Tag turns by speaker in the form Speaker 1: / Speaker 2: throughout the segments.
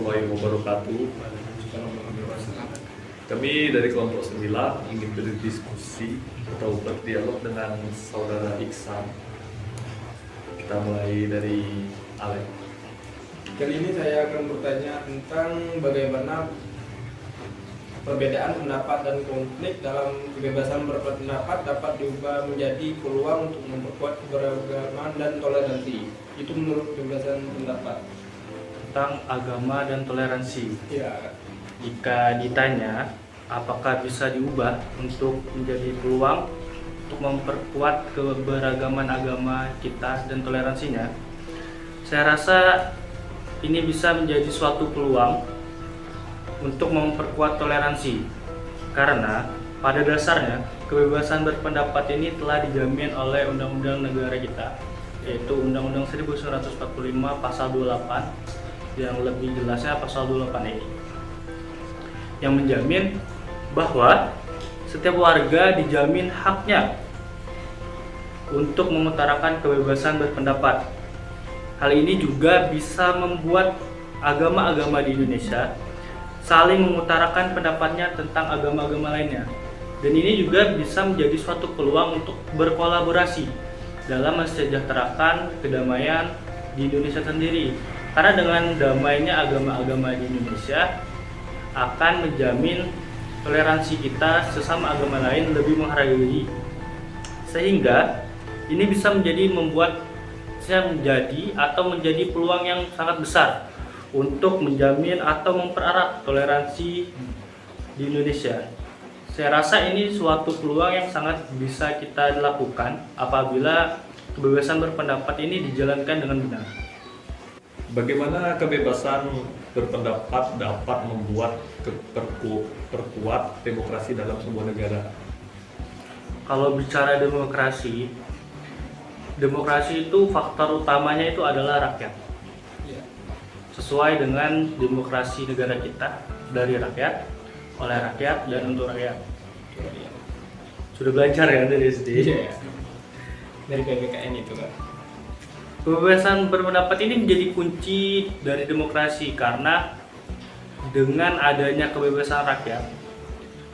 Speaker 1: warahmatullahi wabarakatuh. Kami dari kelompok 9 ingin berdiskusi atau berdialog dengan saudara Iksan. Kita mulai dari Alek.
Speaker 2: Kali ini saya akan bertanya tentang bagaimana perbedaan pendapat dan konflik dalam kebebasan berpendapat dapat diubah menjadi peluang untuk memperkuat keberagaman dan toleransi. Itu menurut kebebasan pendapat.
Speaker 3: Tentang agama dan toleransi.
Speaker 2: Ya,
Speaker 3: Jika ditanya apakah bisa diubah untuk menjadi peluang untuk memperkuat keberagaman agama kita dan toleransinya, saya rasa ini bisa menjadi suatu peluang untuk memperkuat toleransi, karena pada dasarnya kebebasan berpendapat ini telah dijamin oleh undang-undang negara kita, yaitu Undang-Undang 1945 pasal 28, yang lebih jelasnya pasal 28E, yang menjamin bahwa setiap warga dijamin haknya untuk mengutarakan kebebasan berpendapat. Hal ini juga bisa membuat agama-agama di Indonesia saling mengutarakan pendapatnya tentang agama-agama lainnya. Dan ini juga bisa menjadi suatu peluang untuk berkolaborasi dalam mensejahterakan kedamaian di Indonesia sendiri. Karena dengan damainya agama-agama di Indonesia akan menjamin toleransi kita sesama agama lain lebih menghargai, sehingga ini bisa menjadi menjadi peluang yang sangat besar untuk menjamin atau mempererat toleransi di Indonesia. Saya rasa ini suatu peluang yang sangat bisa kita lakukan apabila kebebasan berpendapat ini dijalankan dengan benar.
Speaker 1: Bagaimana kebebasan berpendapat dapat membuat perkuat demokrasi dalam sebuah negara?
Speaker 3: Kalau bicara demokrasi itu faktor utamanya itu adalah rakyat. Sesuai dengan demokrasi negara kita, dari rakyat, oleh rakyat, dan untuk rakyat. Sudah belajar ya dari SD?
Speaker 2: Iya. Dari PPKN itu kan.
Speaker 3: Kebebasan berpendapat ini menjadi kunci dari demokrasi, karena dengan adanya kebebasan rakyat,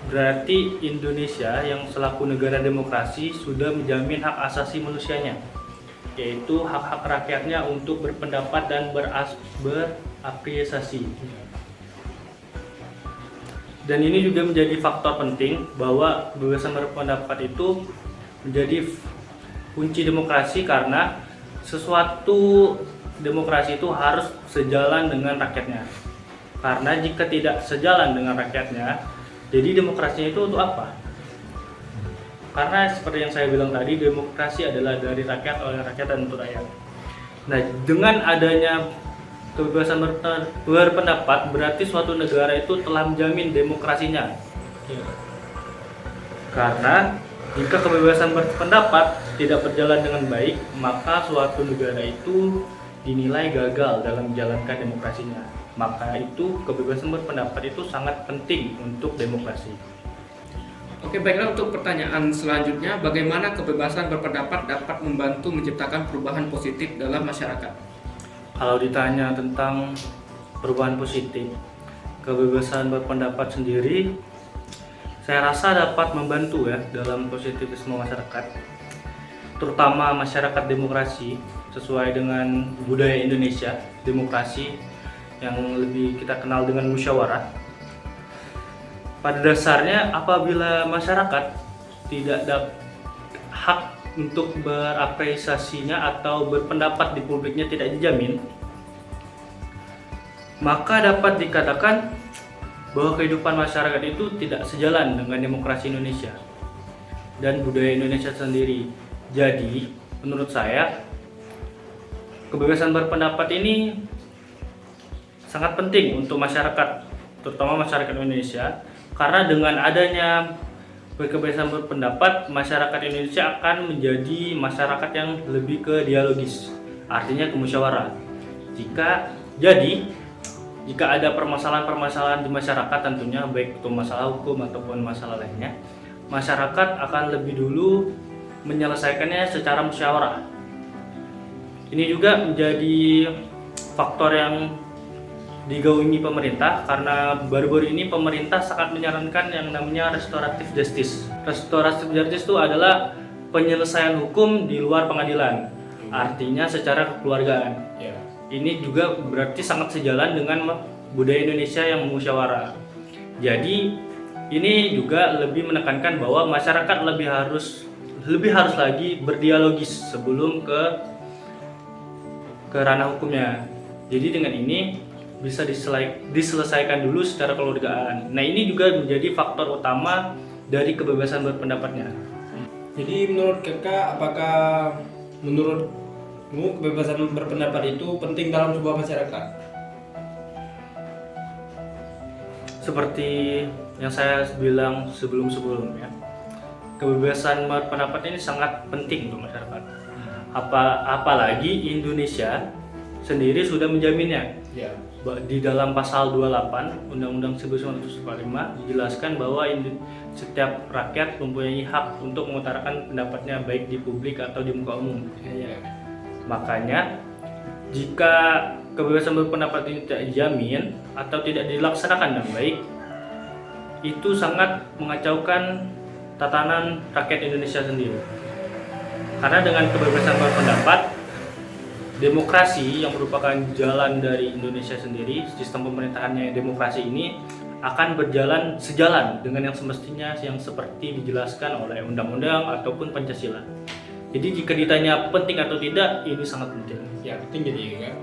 Speaker 3: berarti Indonesia yang selaku negara demokrasi sudah menjamin hak asasi manusianya, yaitu hak-hak rakyatnya untuk berpendapat dan berapresiasi. Dan ini juga menjadi faktor penting bahwa kebebasan berpendapat itu menjadi kunci demokrasi, karena sesuatu demokrasi itu harus sejalan dengan rakyatnya. Karena jika tidak sejalan dengan rakyatnya, jadi demokrasinya itu untuk apa? Karena seperti yang saya bilang tadi, demokrasi adalah dari rakyat, oleh rakyat, dan untuk rakyat. Nah, dengan adanya kebebasan berpendapat, berarti suatu negara itu telah menjamin demokrasinya. Karena jika kebebasan berpendapat tidak berjalan dengan baik, maka suatu negara itu dinilai gagal dalam menjalankan demokrasinya. Maka itu kebebasan berpendapat itu sangat penting untuk demokrasi.
Speaker 4: Oke, baiklah, untuk pertanyaan selanjutnya, bagaimana kebebasan berpendapat dapat membantu menciptakan perubahan positif dalam masyarakat?
Speaker 3: Kalau ditanya tentang perubahan positif, kebebasan berpendapat sendiri saya rasa dapat membantu ya dalam positivisme masyarakat, terutama masyarakat demokrasi sesuai dengan budaya Indonesia, demokrasi yang lebih kita kenal dengan musyawarah. Pada dasarnya apabila masyarakat tidak dapat hak untuk berapresiasinya atau berpendapat di publiknya tidak dijamin, maka dapat dikatakan bahwa kehidupan masyarakat itu tidak sejalan dengan demokrasi Indonesia dan budaya Indonesia sendiri. Jadi, menurut saya, kebebasan berpendapat ini sangat penting untuk masyarakat, terutama masyarakat Indonesia, karena dengan adanya kebebasan berpendapat, masyarakat Indonesia akan menjadi masyarakat yang lebih ke dialogis, artinya ke musyawarah. Jika ada permasalahan-permasalahan di masyarakat, tentunya baik itu masalah hukum ataupun masalah lainnya, masyarakat akan lebih dulu menyelesaikannya secara musyawarah. Ini juga menjadi faktor yang digaungi pemerintah, karena baru-baru ini pemerintah sangat menyarankan yang namanya restoratif justice. Restoratif justice itu adalah penyelesaian hukum di luar pengadilan, artinya secara kekeluargaan.
Speaker 2: Ya.
Speaker 3: Ini juga berarti sangat sejalan dengan budaya Indonesia yang musyawarah. Jadi ini juga lebih menekankan bahwa masyarakat lebih harus lagi berdialogis sebelum ke ranah hukumnya. Jadi dengan ini bisa diselesaikan dulu secara kekeluargaan. Nah, ini juga menjadi faktor utama dari kebebasan berpendapatnya.
Speaker 2: Jadi menurut kakak, apakah menurutmu kebebasan berpendapat itu penting dalam sebuah masyarakat?
Speaker 3: Seperti yang saya bilang sebelumnya, kebebasan berpendapat ini sangat penting untuk masyarakat. Apalagi Indonesia sendiri sudah menjaminnya.
Speaker 2: Ya.
Speaker 3: Di dalam pasal 28 Undang-Undang 1945 dijelaskan bahwa setiap rakyat mempunyai hak untuk mengutarakan pendapatnya baik di publik atau di muka umum.
Speaker 2: Ya.
Speaker 3: Makanya jika kebebasan berpendapat ini tidak dijamin atau tidak dilaksanakan dengan baik, itu sangat mengacaukan tatanan rakyat Indonesia sendiri. Karena dengan kebebasan berpendapat, demokrasi yang merupakan jalan dari Indonesia sendiri, sistem pemerintahannya demokrasi ini akan berjalan sejalan dengan yang semestinya, yang seperti dijelaskan oleh undang-undang ataupun Pancasila. Jadi jika ditanya penting atau tidak, ini sangat penting.
Speaker 2: Ya, penting jadi kan.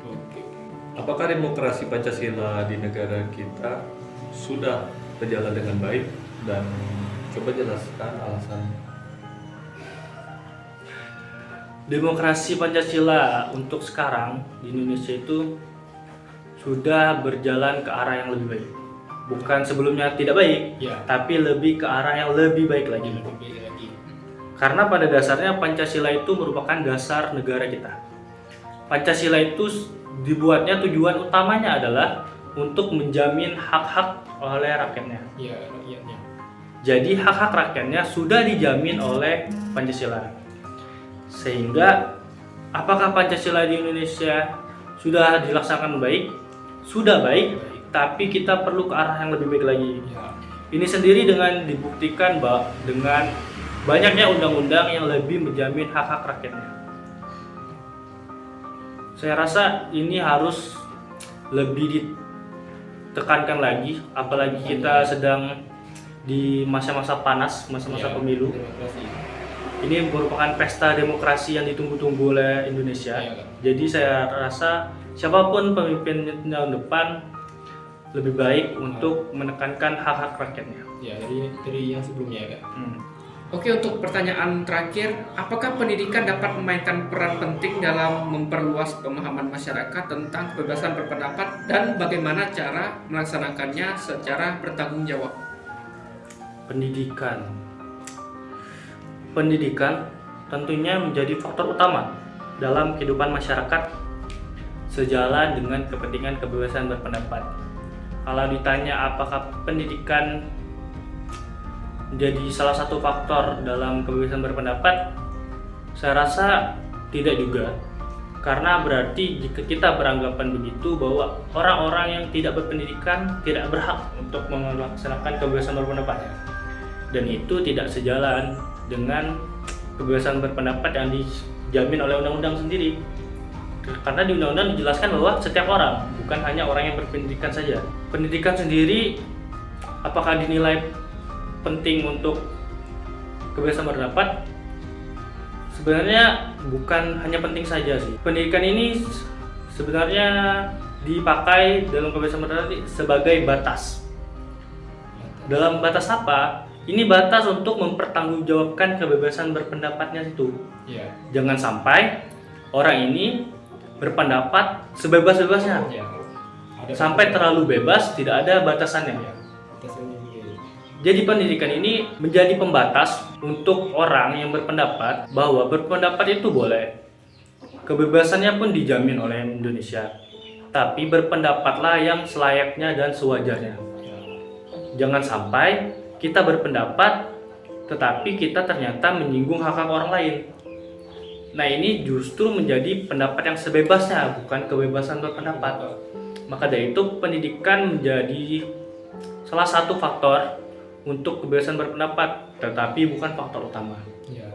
Speaker 2: Oke.
Speaker 1: Apakah demokrasi Pancasila di negara kita sudah berjalan dengan baik, dan coba jelaskan alasannya?
Speaker 3: Demokrasi Pancasila untuk sekarang di Indonesia itu sudah berjalan ke arah yang lebih baik. Bukan sebelumnya tidak baik,
Speaker 2: Ya.
Speaker 3: tapi lebih ke arah yang lebih baik lagi.
Speaker 2: Lebih lagi.
Speaker 3: Karena pada dasarnya Pancasila itu merupakan dasar negara kita. Pancasila itu dibuatnya, tujuan utamanya adalah untuk menjamin hak-hak oleh rakyatnya.
Speaker 2: Ya, rakyatnya.
Speaker 3: Jadi hak-hak rakyatnya sudah dijamin oleh Pancasila. Sehingga apakah Pancasila di Indonesia sudah dilaksanakan baik? Sudah baik, tapi kita perlu ke arah yang lebih baik lagi.
Speaker 2: Ya.
Speaker 3: Ini sendiri dengan dibuktikan dengan banyaknya undang-undang yang lebih menjamin hak-hak rakyatnya. Saya rasa ini harus lebih ditekankan lagi, apalagi kita sedang di masa-masa panas, masa-masa
Speaker 2: Ya,
Speaker 3: pemilu.
Speaker 2: demokrasi.
Speaker 3: Ini merupakan pesta demokrasi yang ditunggu-tunggu oleh Indonesia.
Speaker 2: Ya, kan?
Speaker 3: Jadi saya rasa siapapun pemimpin tahun depan lebih baik untuk menekankan hak-hak rakyatnya.
Speaker 2: Ya, dari yang sebelumnya ya, Kak.
Speaker 4: Oke, untuk pertanyaan terakhir, apakah pendidikan dapat memainkan peran penting dalam memperluas pemahaman masyarakat tentang kebebasan berpendapat dan bagaimana cara melaksanakannya secara bertanggung jawab?
Speaker 3: Pendidikan tentunya menjadi faktor utama dalam kehidupan masyarakat, sejalan dengan kepentingan kebebasan berpendapat. Kalau ditanya apakah pendidikan menjadi salah satu faktor dalam kebebasan berpendapat, saya rasa tidak juga. Karena berarti jika kita beranggapan begitu bahwa orang-orang yang tidak berpendidikan tidak berhak untuk melaksanakan kebebasan berpendapat. Dan itu tidak sejalan dengan kebebasan berpendapat yang dijamin oleh undang-undang sendiri. Karena di undang-undang dijelaskan bahwa setiap orang, bukan hanya orang yang berpendidikan saja. Pendidikan sendiri apakah dinilai penting untuk kebebasan berpendapat? Sebenarnya bukan hanya penting saja sih. Pendidikan ini sebenarnya dipakai dalam kebebasan berpendapat sebagai batas. Dalam batas apa? Ini batas untuk mempertanggungjawabkan kebebasan berpendapatnya itu.
Speaker 2: Ya.
Speaker 3: Jangan sampai orang ini berpendapat sebebas-bebasnya.
Speaker 2: Ya.
Speaker 3: Sampai terlalu bebas, tidak ada batasannya.
Speaker 2: Ya. Batasannya dulu.
Speaker 3: Jadi pendidikan ini menjadi pembatas untuk orang yang berpendapat bahwa berpendapat itu boleh. Kebebasannya pun dijamin oleh Indonesia. Tapi berpendapatlah yang selayaknya dan sewajarnya.
Speaker 2: Ya.
Speaker 3: Jangan sampai kita berpendapat tetapi kita ternyata menyinggung hak-hak orang lain. Nah, ini justru menjadi pendapat yang sebebasnya, bukan kebebasan berpendapat. Maka dari itu pendidikan menjadi salah satu faktor untuk kebebasan berpendapat, tetapi bukan faktor utama.
Speaker 2: Ya.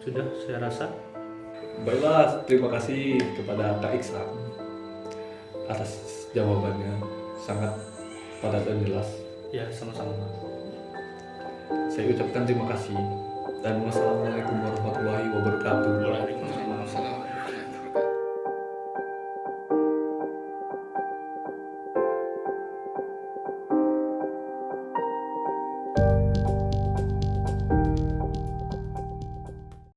Speaker 3: Sudah, saya rasa.
Speaker 1: Baiklah, terima kasih kepada Kak Iksan atas jawabannya, sangat padat dan jelas.
Speaker 3: Ya, sama-sama.
Speaker 1: Saya ucapkan terima kasih dan wassalamualaikum warahmatullahi wabarakatuh.